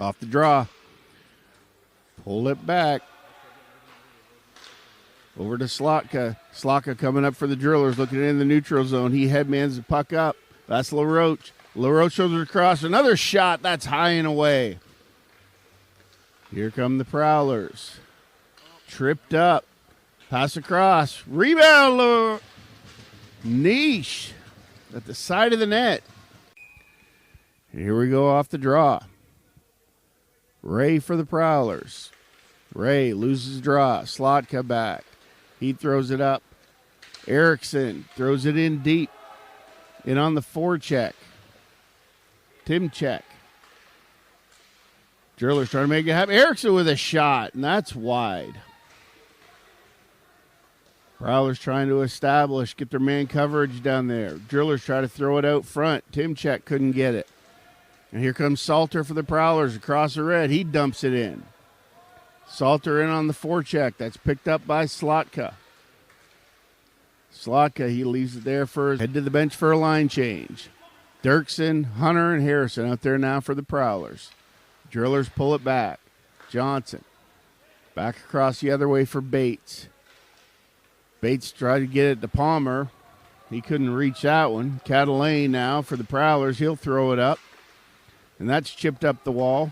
Off the draw. Pull it back. Over to Slotka. Slotka coming up for the Drillers, looking in the neutral zone. He headmans the puck up. That's LaRoche. LaRoche shows it across. Another shot. That's high and away. Here come the Prowlers. Tripped up. Pass across. Rebound. Niche at the side of the net. Here we go off the draw. Ray for the Prowlers. Ray loses draw. Slotka back. He throws it up. Erickson throws it in deep. In on the forecheck. Timchek. Drillers trying to make it happen. Erickson with a shot, and that's wide. Prowlers trying to establish, get their man coverage down there. Drillers try to throw it out front. Timchek couldn't get it. And here comes Salter for the Prowlers across the red. He dumps it in. Salter in on the forecheck. That's picked up by Slotka. Slotka, he leaves it there for head to the bench for a line change. Dirksen, Hunter, and Harrison out there now for the Prowlers. Drillers pull it back. Johnson back across the other way for Bates. Bates tried to get it to Palmer. He couldn't reach that one. Catalane now for the Prowlers. He'll throw it up. And that's chipped up the wall.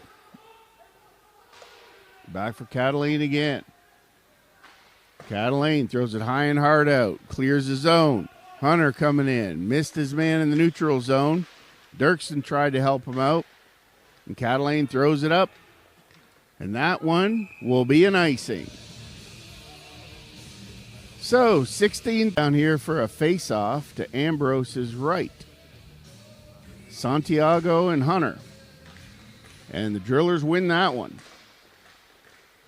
Back for Catalane again. Catalane throws it high and hard out. Clears the zone. Hunter coming in. Missed his man in the neutral zone. Dirksen tried to help him out. And Catalane throws it up. And that one will be an icing. So, 16 down here for a face-off to Ambrose's right. Santiago and Hunter. And the Drillers win that one.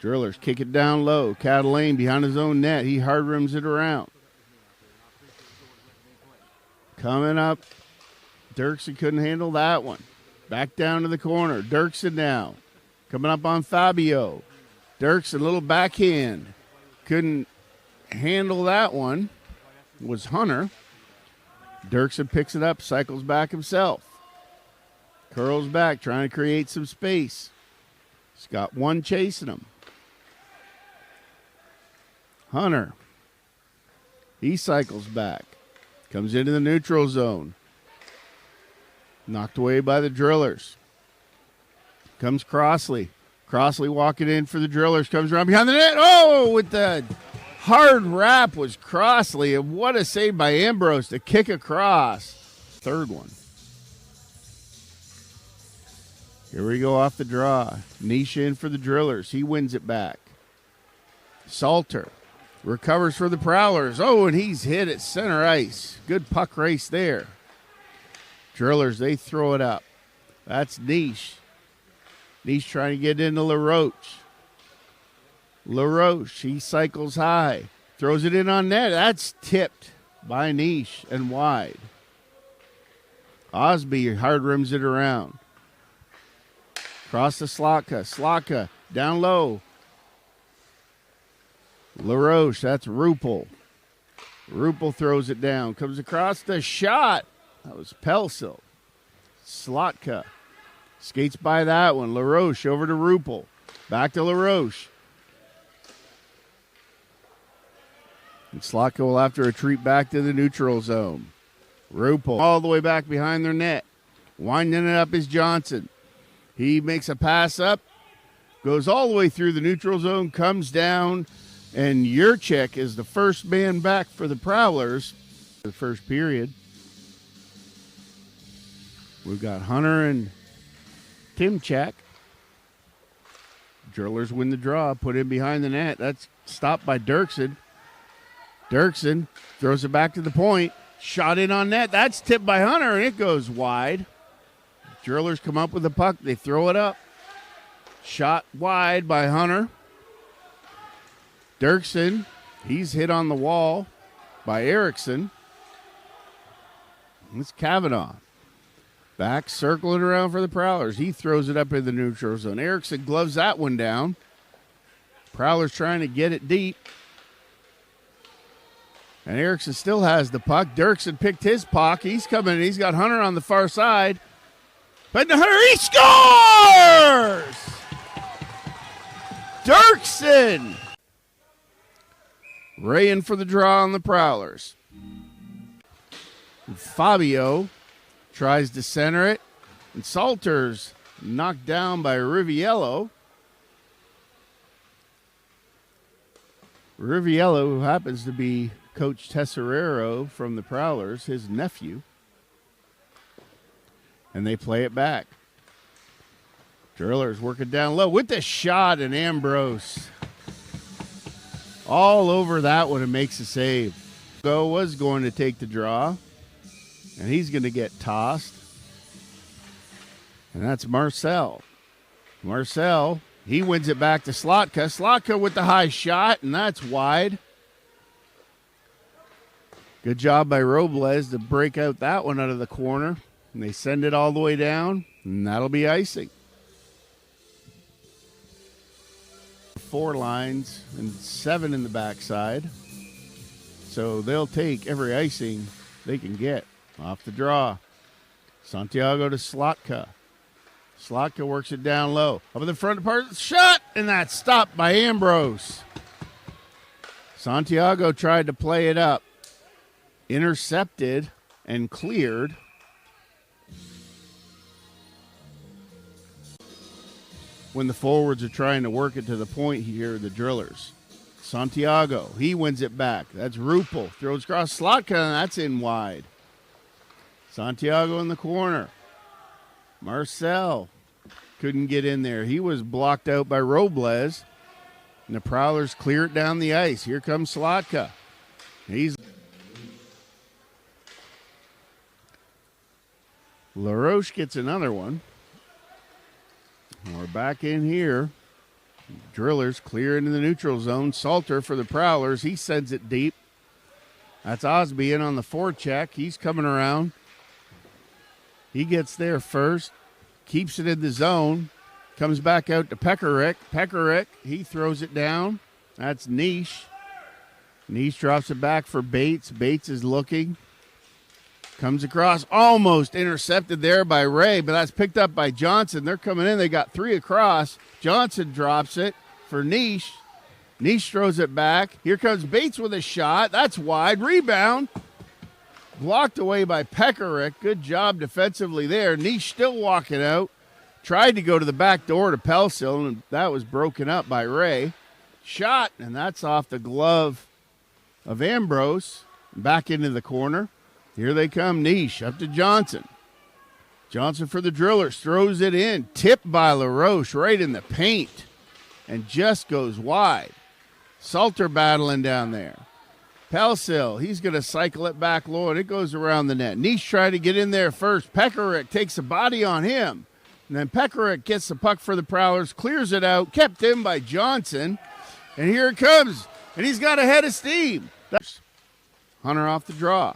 Drillers kick it down low. Catalane behind his own net. He hard rims it around. Coming up. Dirksen couldn't handle that one. Back down to the corner. Dirksen now. Coming up on Fabio. Dirksen, little backhand. Couldn't handle that one. Was Hunter. Dirksen picks it up. Cycles back himself. Curls back, trying to create some space. He's got one chasing him. Hunter. He cycles back. Comes into the neutral zone. Knocked away by the Drillers. Comes Crossley. Crossley walking in for the Drillers. Comes around behind the net. Oh, with the hard wrap was Crossley. And what a save by Ambrose to kick across. Third one. Here we go off the draw. Nisha in for the Drillers. He wins it back. Salter recovers for the Prowlers. Oh, and he's hit at center ice. Good puck race there. Drillers, they throw it up. That's Niche. Niche trying to get into LaRoche. LaRoche, he cycles high. Throws it in on net. That's tipped by Niche and wide. Osby hard rims it around. Across to Slotka. Slotka down low. LaRoche, that's Rupel. Rupel throws it down. Comes across the shot. That was Pelsil. Slotka skates by that one. LaRoche over to Rupel. Back to LaRoche. And Slotka will have to retreat back to the neutral zone. Rupel all the way back behind their net. Winding it up is Johnson. He makes a pass up, goes all the way through the neutral zone, comes down, and Yurcik is the first man back for the Prowlers for the first period. We've got Hunter and Timchak. Drillers win the draw, put in behind the net. That's stopped by Dirksen. Dirksen throws it back to the point. Shot in on net. That's tipped by Hunter, and it goes wide. Drillers come up with the puck. They throw it up. Shot wide by Hunter. Dirksen, he's hit on the wall by Erickson. It's Kavanaugh. Back, circling around for the Prowlers. He throws it up in the neutral zone. Erickson gloves that one down. Prowlers trying to get it deep. And Erickson still has the puck. Dirksen picked his puck. He's coming in. He's got Hunter on the far side. But Hunter, he scores! Ray in for the draw on the Prowlers. Fabio tries to center it, and Salter's knocked down by Riviello. Riviello, who happens to be Coach Tesserero from the Prowlers, his nephew. And they play it back. Drillers working down low with the shot, and Ambrose all over that one and makes a save. Go was going to take the draw, and he's going to get tossed. And that's Marcel. Marcel, he wins it back to Slotka. Slotka with the high shot, and that's wide. Good job by Robles to break out that one out of the corner. And they send it all the way down, and that'll be icing. 4 lines and 7 in the backside. So they'll take every icing they can get off the draw. Santiago to Slotka. Slotka works it down low. Up in the front part, shot, and that's stopped by Ambrose. Santiago tried to play it up. Intercepted and cleared. When the forwards are trying to work it to the point here, the Drillers. Santiago, he wins it back. That's Rupel. Throws across Slotka, and that's in wide. Santiago in the corner. Marcel couldn't get in there. He was blocked out by Robles. And the Prowlers clear it down the ice. Here comes Slotka. LaRoche gets another one. We're back in here. Drillers clear into the neutral zone. Salter for the Prowlers. He sends it deep. That's Osby in on the forecheck. He's coming around. He gets there first. Keeps it in the zone. Comes back out to Pekarek. Pekarek, he throws it down. That's Niche. Niche drops it back for Bates. Bates is looking. Comes across, almost intercepted there by Ray, but that's picked up by Johnson. They're coming in. They got 3 across. Johnson drops it for Niche. Niche throws it back. Here comes Bates with a shot. That's wide. Rebound. Blocked away by Pekarek. Good job defensively there. Niche still walking out. Tried to go to the back door to Pelsil, and that was broken up by Ray. Shot, and that's off the glove of Ambrose. Back into the corner. Here they come, Niche, up to Johnson. Johnson for the Drillers, throws it in. Tipped by LaRoche right in the paint. And just goes wide. Salter battling down there. Pelsil, he's going to cycle it back low, and it goes around the net. Niche tried to get in there first. Pekarek takes a body on him. And then Pekarek gets the puck for the Prowlers, clears it out, kept in by Johnson. And here it comes. And he's got a head of steam. That's Hunter off the draw.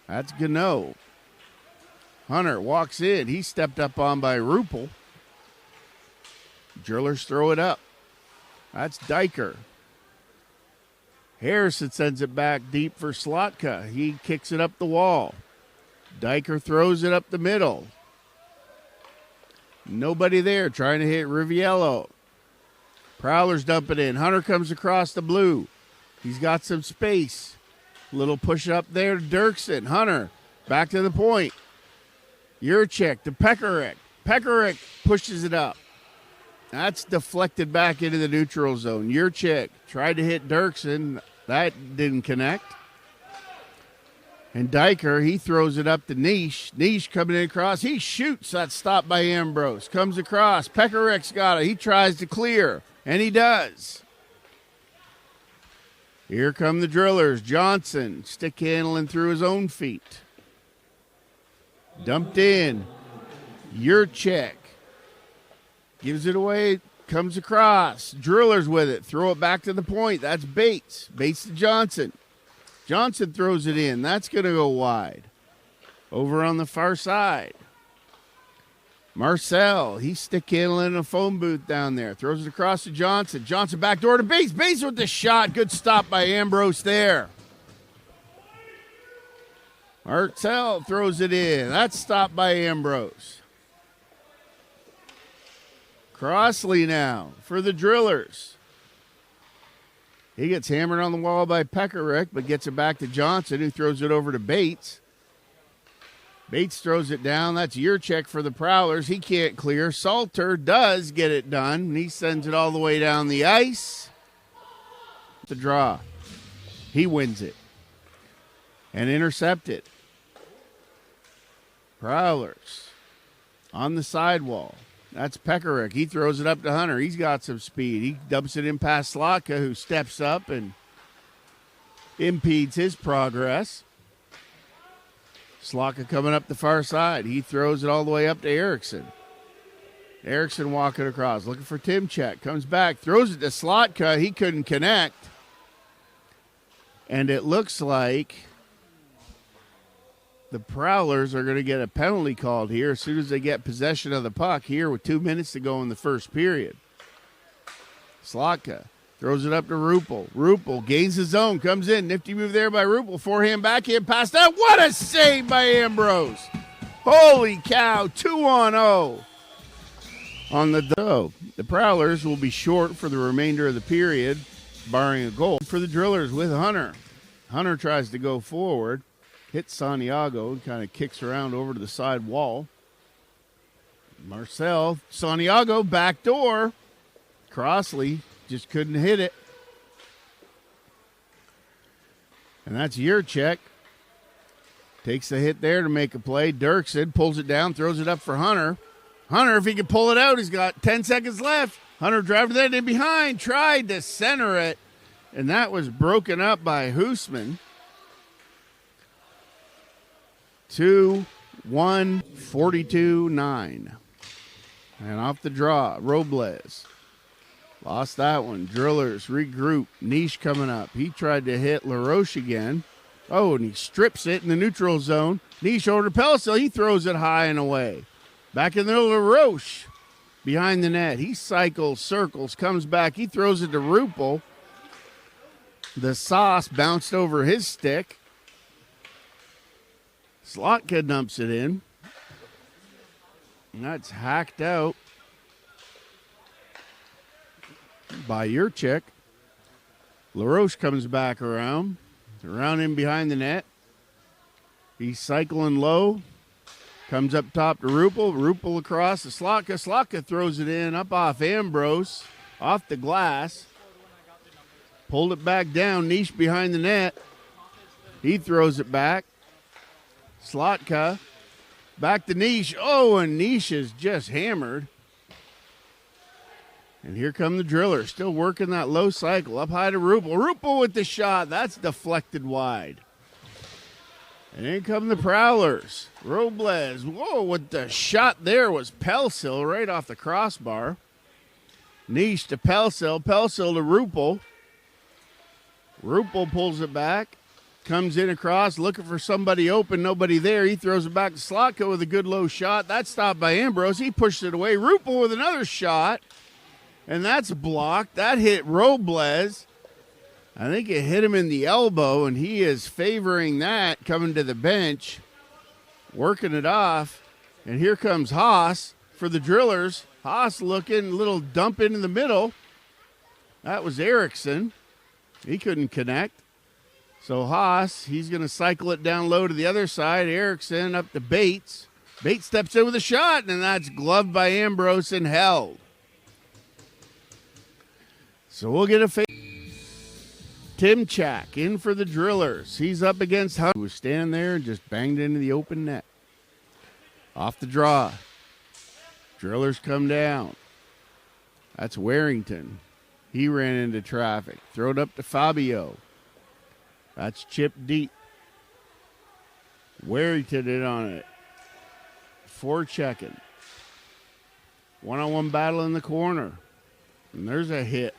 That's Gano. Hunter walks in. He's stepped up on by Rupel. Drillers throw it up. That's Diker. Harrison sends it back deep for Slotka. He kicks it up the wall. Diker throws it up the middle. Nobody there trying to hit Riviello. Prowlers dump it in. Hunter comes across the blue. He's got some space. Little push up there to Dirksen. Hunter back to the point. Yurcik to Pekarek. Pekarek pushes it up. That's deflected back into the neutral zone. Yurcik tried to hit Dirksen. That didn't connect. And Diker, he throws it up to Niche. Niche coming in across. He shoots. That's stopped by Ambrose. Comes across. Pekarek's got it. He tries to clear. And he does. Here come the Drillers. Johnson stick handling through his own feet. Dumped in. Yurcik gives it away. Comes across. Drillers with it. Throw it back to the point. That's Bates. Bates to Johnson. Johnson throws it in. That's going to go wide. Over on the far side. Marcel, he's stick handling in a phone booth down there. Throws it across to Johnson. Johnson back door to Bates. Bates with the shot. Good stop by Ambrose there. Marcel throws it in. That's stopped by Ambrose. Crossley now for the Drillers. He gets hammered on the wall by Peckerick, but gets it back to Johnson, who throws it over to Bates. Bates throws it down. That's Yurcik for the Prowlers. He can't clear. Salter does get it done, and he sends it all the way down the ice. The draw. He wins it and intercepted. Prowlers on the sidewall. That's Peckerick. He throws it up to Hunter. He's got some speed. He dumps it in past Slotka, who steps up and impedes his progress. Slotka coming up the far side. He throws it all the way up to Erickson. Erickson walking across, looking for Timchek. Comes back, throws it to Slotka. He couldn't connect. And it looks like the Prowlers are going to get a penalty called here as soon as they get possession of the puck here with 2 minutes to go in the first period. Slotka throws it up to Rupel. Rupel gains the zone, comes in. Nifty move there by Rupel. Forehand, backhand, pass that. What a save by Ambrose. Holy cow, 2-0 on the dough. The Prowlers will be short for the remainder of the period, barring a goal. For the Drillers with Hunter. Hunter tries to go forward. Hits Santiago and kind of kicks around over to the side wall. Marcel, Santiago, back door. Crossley just couldn't hit it. And that's Yurcik. Takes the hit there to make a play. Dirksen pulls it down, throws it up for Hunter. Hunter, if he can pull it out, he's got 10 seconds left. Hunter driving that in behind, tried to center it, and that was broken up by Hoosman. 2-1, 42-9. And off the draw, Robles. Lost that one. Drillers regroup. Niche coming up. He tried to hit LaRoche again. Oh, and he strips it in the neutral zone. Niche over to Pellicel. He throws it high and away. Back in there, LaRoche behind the net. He cycles, circles, comes back. He throws it to Rupel. The sauce bounced over his stick. Slotka dumps it in. And that's hacked out by Yurcik. LaRoche comes back around in behind the net. He's cycling low. Comes up top to Rupel. Rupel across to Slotka. Slotka throws it in up off Ambrose. Off the glass. Pulled it back down. Niche behind the net. He throws it back. Slotka back to Niche. Oh, and Niche is just hammered. And here come the Drillers, still working that low cycle. Up high to Rupel. Rupel with the shot. That's deflected wide. And in come the Prowlers. Robles. Whoa, with the shot there was Pellicel right off the crossbar. Niche to Pellicel. Pellicel to Rupel. Rupel pulls it back. Comes in across, looking for somebody open, nobody there. He throws it back to Slotka with a good low shot. That's stopped by Ambrose. He pushed it away. Rupel with another shot, and that's blocked. That hit Robles. I think it hit him in the elbow, and he is favoring that, coming to the bench, working it off. And here comes Haas for the Drillers. Haas looking, a little dump into the middle. That was Erickson. He couldn't connect. So Haas, he's going to cycle it down low to the other side. Erickson up to Bates. Bates steps in with a shot, and that's gloved by Ambrose and held. So we'll get a fake. Timchak in for the Drillers. He's up against Hunter, who was standing there and just banged into the open net. Off the draw. Drillers come down. That's Warrington. He ran into traffic. Throw it up to Fabio. That's chipped deep. Warrington in on it. Forechecking. One-on-one battle in the corner. And there's a hit.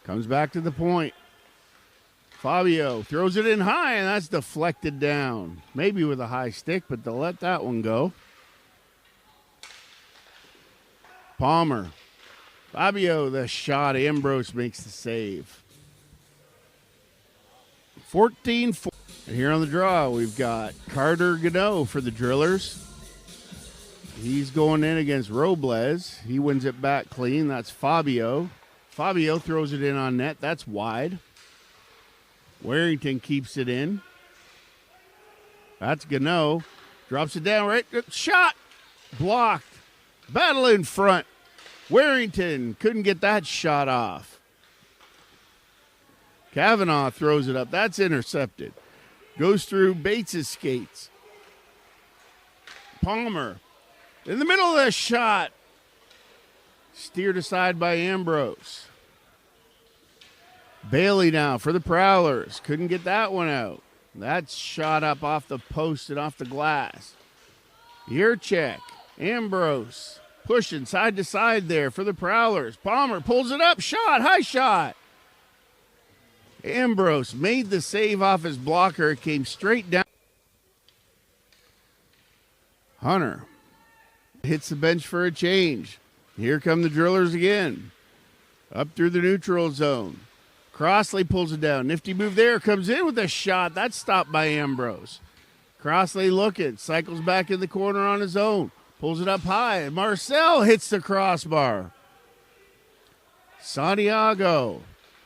Comes back to the point. Fabio throws it in high, and that's deflected down. Maybe with a high stick, but they'll let that one go. Palmer. Fabio, the shot. Ambrose makes the save. 14-4. And here on the draw, we've got Carter Gano for the Drillers. He's going in against Robles. He wins it back clean. That's Fabio. Fabio throws it in on net. That's wide. Warrington keeps it in. That's Gano. Drops it down right. Shot. Blocked. Battle in front. Warrington couldn't get that shot off. Kavanaugh throws it up. That's intercepted. Goes through Bates' skates. Palmer in the middle of the shot. Steered aside by Ambrose. Bailey now for the Prowlers. Couldn't get that one out. That's shot up off the post and off the glass. Yurcik. Ambrose pushing side to side there for the Prowlers. Palmer pulls it up. Shot. High shot. Ambrose made the save off his blocker. It came straight down. Hunter hits the bench for a change. Here come the Drillers again. Up through the neutral zone. Crossley pulls it down. Nifty move there. Comes in with a shot. That's stopped by Ambrose. Crossley looking. Cycles back in the corner on his own. Pulls it up high. Marcel hits the crossbar. Santiago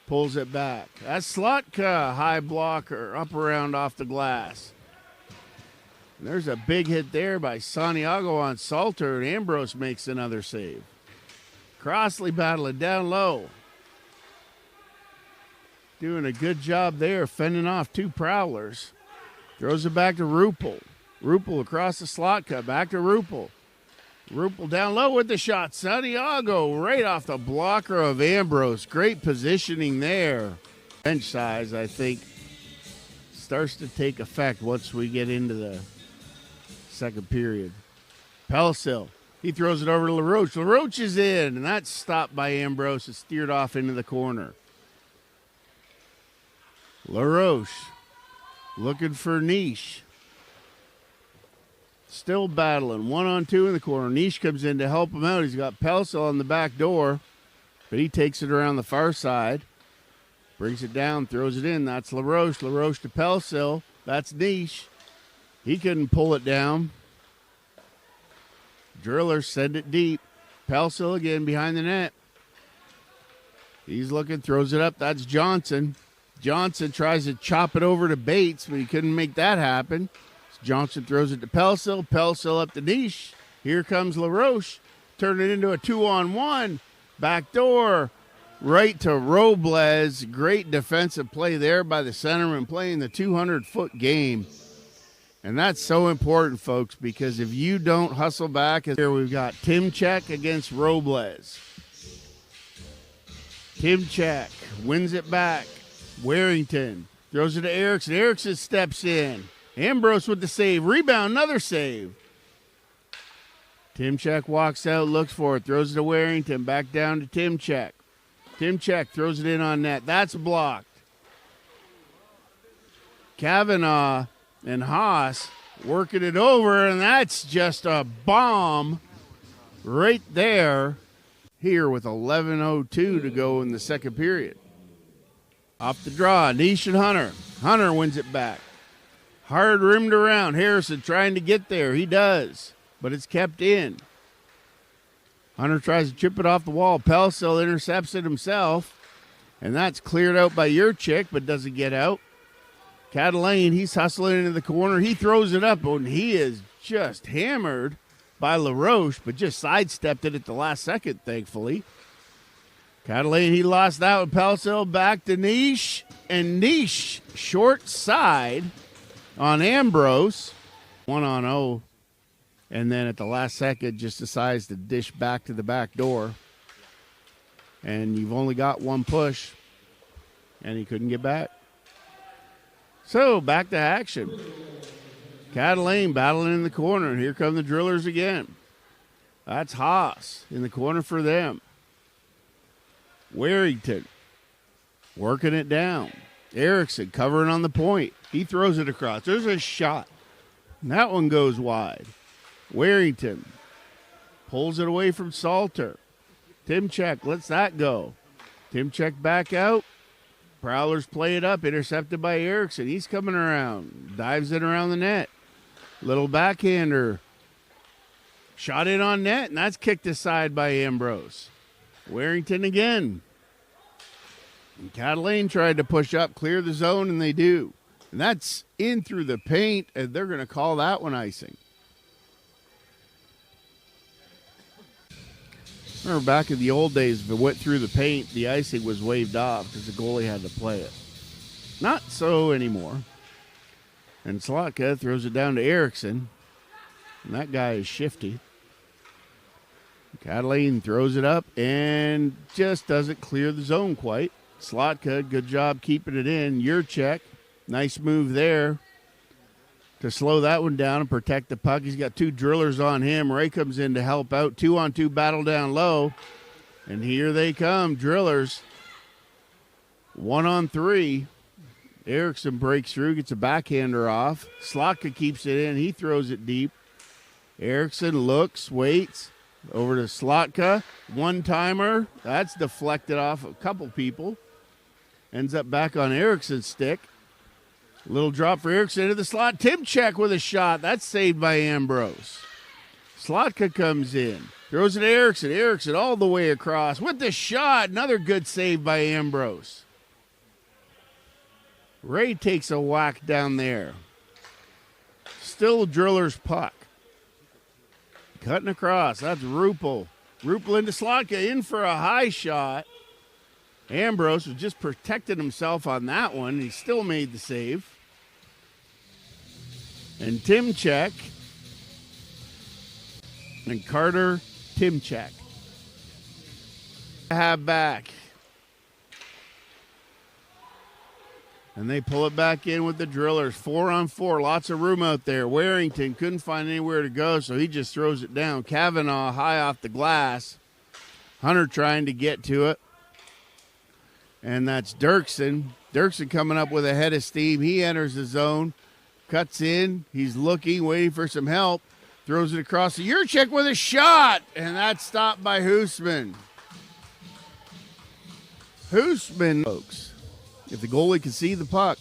pulls it back. That's Slutka. High blocker. Up around off the glass. And there's a big hit there by Santiago on Salter, and Ambrose makes another save. Crossley battling down low. Doing a good job there, fending off two Prowlers. Throws it back to Rupel. Rupel across the slot cut, back to Rupel. Rupel down low with the shot. Santiago right off the blocker of Ambrose. Great positioning there. Bench size, I think, starts to take effect once we get into the second period. Pelsil, he throws it over to LaRoche. LaRoche is in, and that's stopped by Ambrose. It's steered off into the corner. LaRoche looking for Niche. Still battling. 1-on-2 in the corner. Niche comes in to help him out. He's got Pelsil on the back door, but he takes it around the far side. Brings it down, throws it in. That's LaRoche. LaRoche to Pelsil. That's Niche. He couldn't pull it down. Drillers send it deep. Pelsil again behind the net. He's looking, throws it up. That's Johnson. Johnson tries to chop it over to Bates, but he couldn't make that happen. Johnson throws it to Pelsil. Pelsil up to Niche. Here comes LaRoche. Turn it into a 2-on-1. Back door. Right to Robles. Great defensive play there by the centerman playing the 200-foot game. And that's so important, folks, because if you don't hustle back, here we've got Timchek against Robles. Timchek wins it back. Warrington throws it to Erickson. Erickson steps in. Ambrose with the save. Rebound, another save. Timchek walks out, looks for it, throws it to Warrington. Back down to Timchek. Timchek throws it in on net. That's blocked. Kavanaugh and Haas working it over, and that's just a bomb right there. Here with 11:02 to go in the second period. Off the draw, Niche and Hunter. Hunter wins it back. Hard rimmed around. Harrison trying to get there. He does, but it's kept in. Hunter tries to chip it off the wall. Pelsil intercepts it himself, and that's cleared out by Yurcik, but doesn't get out. Catalane, he's hustling into the corner. He throws it up, and he is just hammered by LaRoche, but just sidestepped it at the last second, thankfully. Catalane, he lost that with Pelsil. Back to Niche, and Niche short side on Ambrose. 1-on-0. And then at the last second, just decides to dish back to the back door. And you've only got one push. And he couldn't get back. So, back to action. Catalane battling in the corner. And here come the Drillers again. That's Haas in the corner for them. Warrington working it down. Erickson covering on the point. He throws it across. There's a shot. And that one goes wide. Warrington pulls it away from Salter. Timchek lets that go. Timchek back out. Prowlers play it up. Intercepted by Erickson. He's coming around. Dives it around the net. Little backhander. Shot in on net, and that's kicked aside by Ambrose. Warrington again. And Catalane tried to push up, clear the zone, and they do. And that's in through the paint, and they're going to call that one icing. Remember back in the old days, if it went through the paint, the icing was waved off because the goalie had to play it. Not so anymore. And Slotka throws it down to Erickson. And that guy is shifty. Catalane throws it up and just doesn't clear the zone quite. Slotka, good job keeping it in. Yurcik, nice move there to slow that one down and protect the puck. He's got two drillers on him. Ray comes in to help out. 2-on-2 battle down low. And here they come, drillers. 1-on-3. Erickson breaks through, gets a backhander off. Slotka keeps it in. He throws it deep. Erickson looks, waits. Over to Slotka. One-timer. That's deflected off a couple people. Ends up back on Erickson's stick. Little drop for Erickson into the slot. Timchek with a shot. That's saved by Ambrose. Slotka comes in. Throws it to Erickson. Erickson all the way across with the shot. Another good save by Ambrose. Ray takes a whack down there. Still Driller's puck. Cutting across. That's Rupel. Rupel into Slotka. In for a high shot. Ambrose was just protecting himself on that one. He still made the save. And Timchek. And Carter Timchek. Have back. And they pull it back in with the Drillers. 4-on-4. Lots of room out there. Warrington couldn't find anywhere to go, so he just throws it down. Kavanaugh high off the glass. Hunter trying to get to it. And that's Dirksen. Dirksen coming up with a head of steam. He enters the zone. Cuts in. He's looking, waiting for some help. Throws it across the Yurcik with a shot. And that's stopped by Hoosman. Hoosman, folks. If the goalie can see the puck,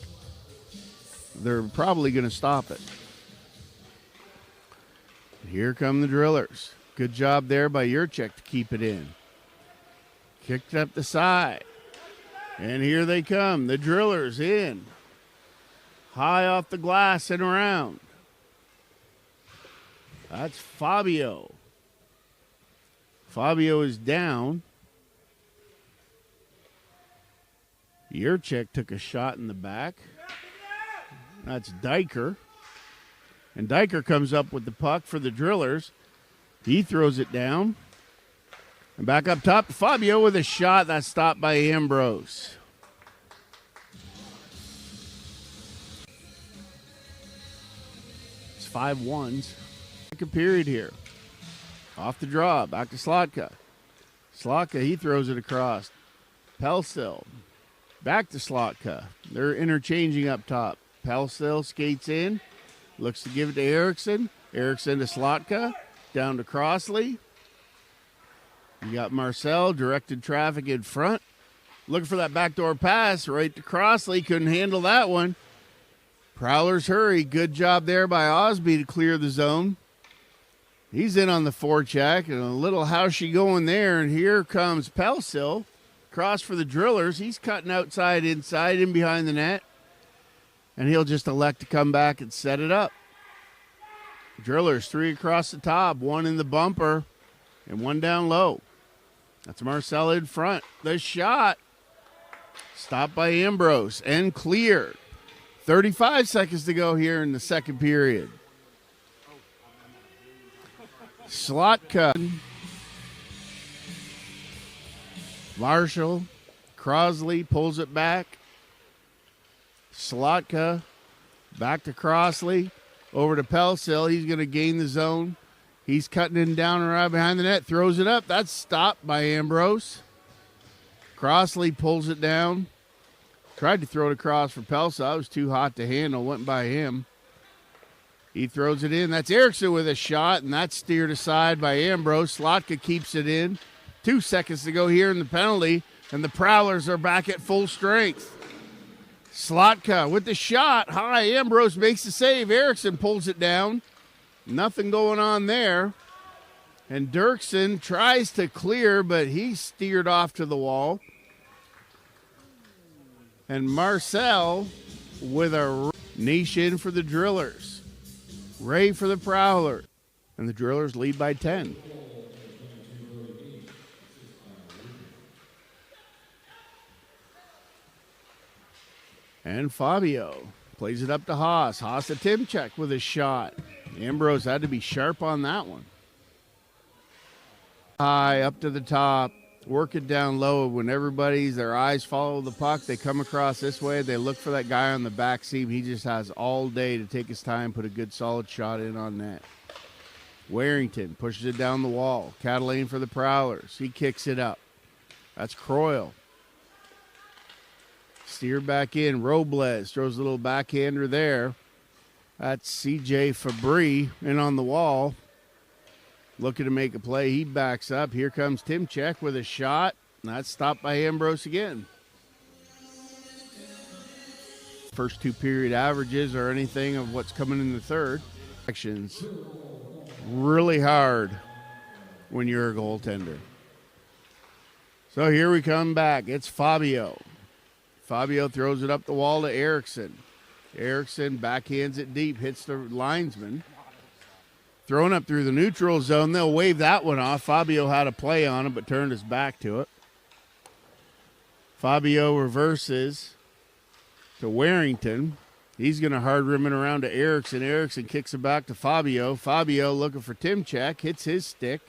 they're probably going to stop it. Here come the Drillers. Good job there by Yurcik to keep it in. Kicked up the side. And here they come. The Drillers in. High off the glass and around. That's Fabio. Fabio is down. Yurcik took a shot in the back. That's Diker. And Diker comes up with the puck for the Drillers. He throws it down. And back up top, Fabio with a shot. That's stopped by Ambrose. It's 5-1. Second period here. Off the draw, back to Slotka. Slotka, he throws it across. Pelsil. Back to Slotka. They're interchanging up top. Pelsil skates in. Looks to give it to Erickson. Erickson to Slotka. Down to Crossley. You got Marcel directed traffic in front. Looking for that backdoor pass right to Crossley. Couldn't handle that one. Prowlers hurry. Good job there by Osby to clear the zone. He's in on the forecheck. And a little housey going there. And here comes Pelsil. Cross for the Drillers. He's cutting outside, inside, in behind the net. And he'll just elect to come back and set it up. Drillers, 3 across the top, 1 in the bumper, and 1 down low. That's Marcel in front. The shot. Stopped by Ambrose and cleared. 35 seconds to go here in the second period. Slotka. Marshall, Crossley pulls it back. Slotka, back to Crossley, over to Pelsil. He's going to gain the zone. He's cutting it down and right behind the net, throws it up. That's stopped by Ambrose. Crossley pulls it down. Tried to throw it across for Pelsil. It was too hot to handle, went by him. He throws it in. That's Erickson with a shot, and that's steered aside by Ambrose. Slotka keeps it in. 2 seconds to go here in the penalty, and the Prowlers are back at full strength. Slotka with the shot. High. Ambrose makes the save. Erickson pulls it down. Nothing going on there. And Dirksen tries to clear, but he's steered off to the wall. And Marcel with a niche in for the Drillers. Ray for the Prowlers. And the Drillers lead by 10. And Fabio plays it up to Haas. Haas to Timchek with a shot. Ambrose had to be sharp on that one. High up to the top. Work it down low. When their eyes follow the puck, they come across this way. They look for that guy on the back seam. He just has all day to take his time, put a good solid shot in on net. Warrington pushes it down the wall. Catalane for the Prowlers. He kicks it up. That's Croyle. Steered back in. Robles throws a little backhander there. That's C.J. Fabry in on the wall. Looking to make a play. He backs up. Here comes Timchek with a shot. That's stopped by Ambrose again. First two period averages or anything of what's coming in the third. Actions really hard when you're a goaltender. So here we come back. It's Fabio. Fabio throws it up the wall to Erickson. Erickson backhands it deep, hits the linesman. Thrown up through the neutral zone. They'll wave that one off. Fabio had a play on it, but turned his back to it. Fabio reverses to Warrington. He's going to hard rim it around to Erickson. Erickson kicks it back to Fabio. Fabio looking for Timchek, hits his stick,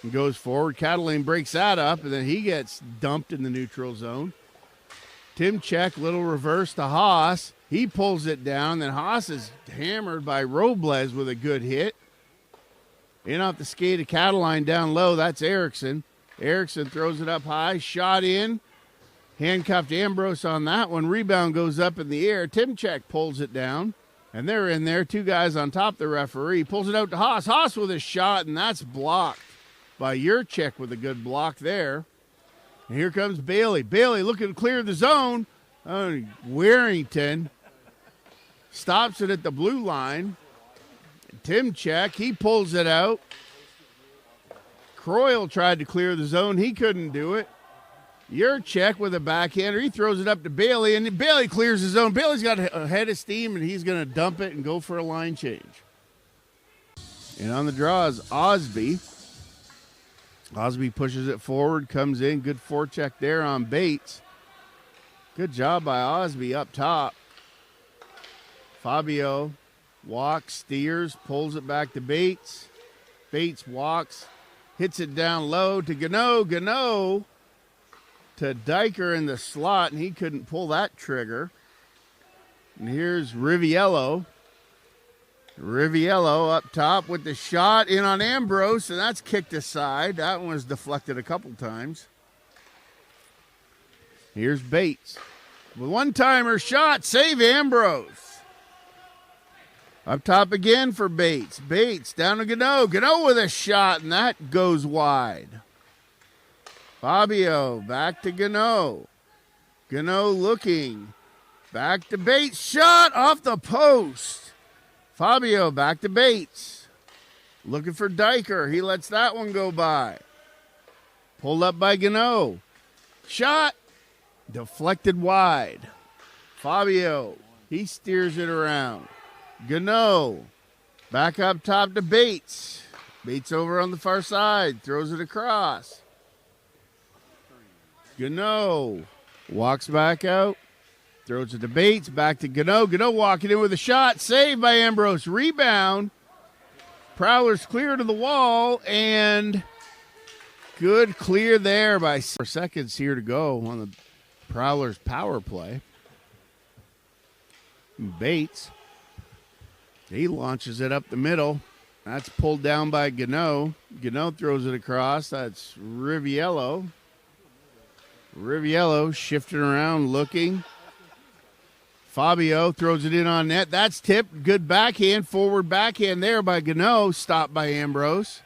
and goes forward. Catalane breaks that up, and then he gets dumped in the neutral zone. Timchek, little reverse to Haas. He pulls it down. Then Haas is hammered by Robles with a good hit. In off the skate of Catalane down low. That's Erickson. Erickson throws it up high. Shot in. Handcuffed Ambrose on that one. Rebound goes up in the air. Timchek pulls it down. And they're in there. Two guys on top of the referee. Pulls it out to Haas. Haas with a shot, and that's blocked by Yurcik with a good block there. And here comes Bailey. Bailey looking to clear the zone. Warrington stops it at the blue line. Timchek, he pulls it out. Croyle tried to clear the zone. He couldn't do it. Yurcik with a backhander. He throws it up to Bailey, and Bailey clears the zone. Bailey's got a head of steam, and he's going to dump it and go for a line change. And on the draw is Osby. Osby pushes it forward, comes in. Good forecheck there on Bates. Good job by Osby up top. Fabio walks, steers, pulls it back to Bates. Bates walks, hits it down low to Gano. Gano to Diker in the slot, and he couldn't pull that trigger. And here's Riviello. Riviello up top with the shot in on Ambrose, and that's kicked aside. That one was deflected a couple times. Here's Bates. With one-timer shot, save Ambrose. Up top again for Bates. Bates down to Gano. Gano with a shot, and that goes wide. Fabio back to Gano. Gano looking. Back to Bates. Shot off the post. Fabio back to Bates. Looking for Diker. He lets that one go by. Pulled up by Gano. Shot. Deflected wide. Fabio. He steers it around. Gano. Back up top to Bates. Bates over on the far side. Throws it across. Gano. Walks back out. Throws it to Bates, back to Gano. Gano walking in with a shot. Saved by Ambrose. Rebound. Prowlers clear to the wall. And good clear there by 4 seconds here to go on the Prowlers power play. Bates. He launches it up the middle. That's pulled down by Gano. Gano throws it across. That's Riviello. Riviello shifting around, looking. Fabio throws it in on net. That's tipped. Good backhand, forward backhand there by Gano. Stopped by Ambrose.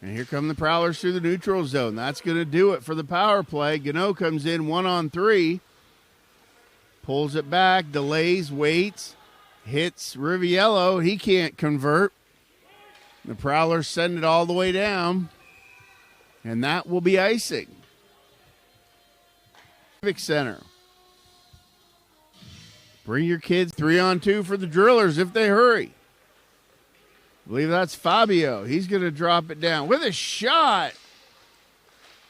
And here come the Prowlers through the neutral zone. That's going to do it for the power play. Gano comes in 1-on-3. Pulls it back, delays, waits. Hits Riviello. He can't convert. The Prowlers send it all the way down. And that will be icing. Civic Center. Bring your kids 3-on-2 for the Drillers if they hurry. I believe that's Fabio. He's going to drop it down with a shot.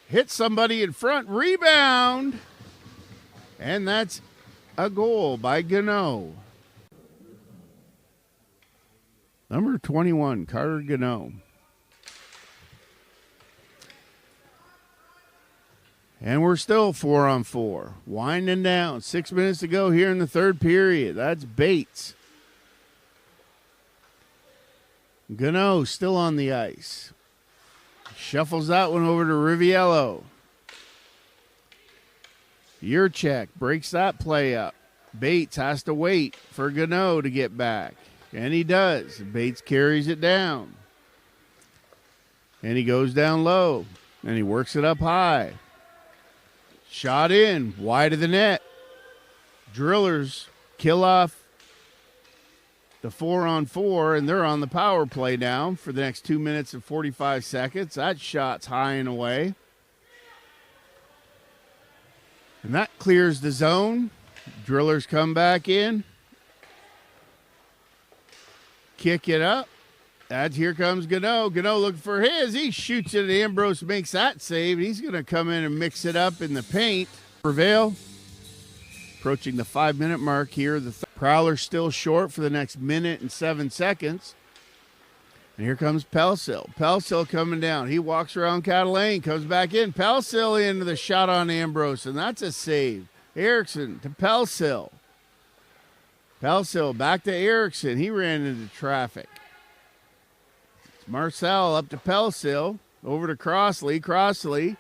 Hit somebody in front. Rebound. And that's a goal by Gano. Number 21, Carter Gano. And we're still 4-on-4. Winding down. 6 minutes to go here in the third period. That's Bates. Gano still on the ice. Shuffles that one over to Riviello. Yurcik breaks that play up. Bates has to wait for Gano to get back. And he does. Bates carries it down. And he goes down low. And he works it up high. Shot in, wide of the net. Drillers kill off the 4-on-4, and they're on the power play now for the next 2 minutes and 45 seconds. That shot's high and away. And that clears the zone. Drillers come back in. Kick it up. Here comes Gano. Gano looking for his. He shoots it. Ambrose makes that save. He's going to come in and mix it up in the paint. Prevail. Approaching the 5-minute mark here. The Prowlers still short for the next minute and 7 seconds. And here comes Pelsil. Pelsil coming down. He walks around Catalane, comes back in. Pelsil into the shot on Ambrose, and that's a save. Erickson to Pelsil. Pelsil back to Erickson. He ran into traffic. Marcel up to Pelsil. Over to Crossley. Crossley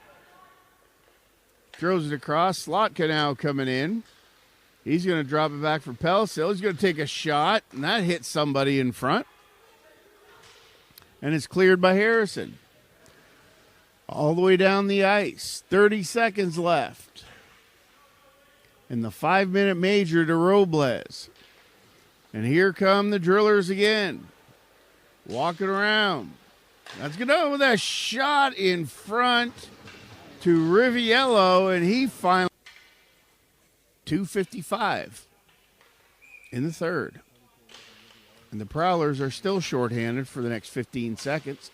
throws it across. Slotka now coming in. He's going to drop it back for Pelsil. He's going to take a shot, and that hits somebody in front. And it's cleared by Harrison. All the way down the ice. 30 seconds left. And the 5-minute major to Robles. And here come the Drillers again. Walking around. That's Gano with a shot in front to Riviello, and he finally 2:55 in the third. And the Prowlers are still shorthanded for the next 15 seconds.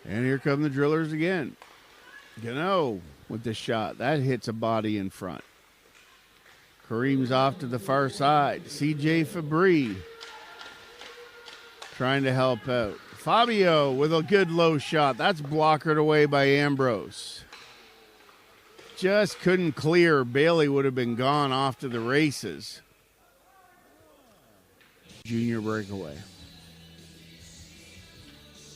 And here come the Drillers again. Gano with the shot. That hits a body in front. Kareem's off to the far side. C.J. Fabry trying to help out. Fabio with a good low shot. That's blockered away by Ambrose. Just couldn't clear. Bailey would have been gone off to the races. Junior breakaway.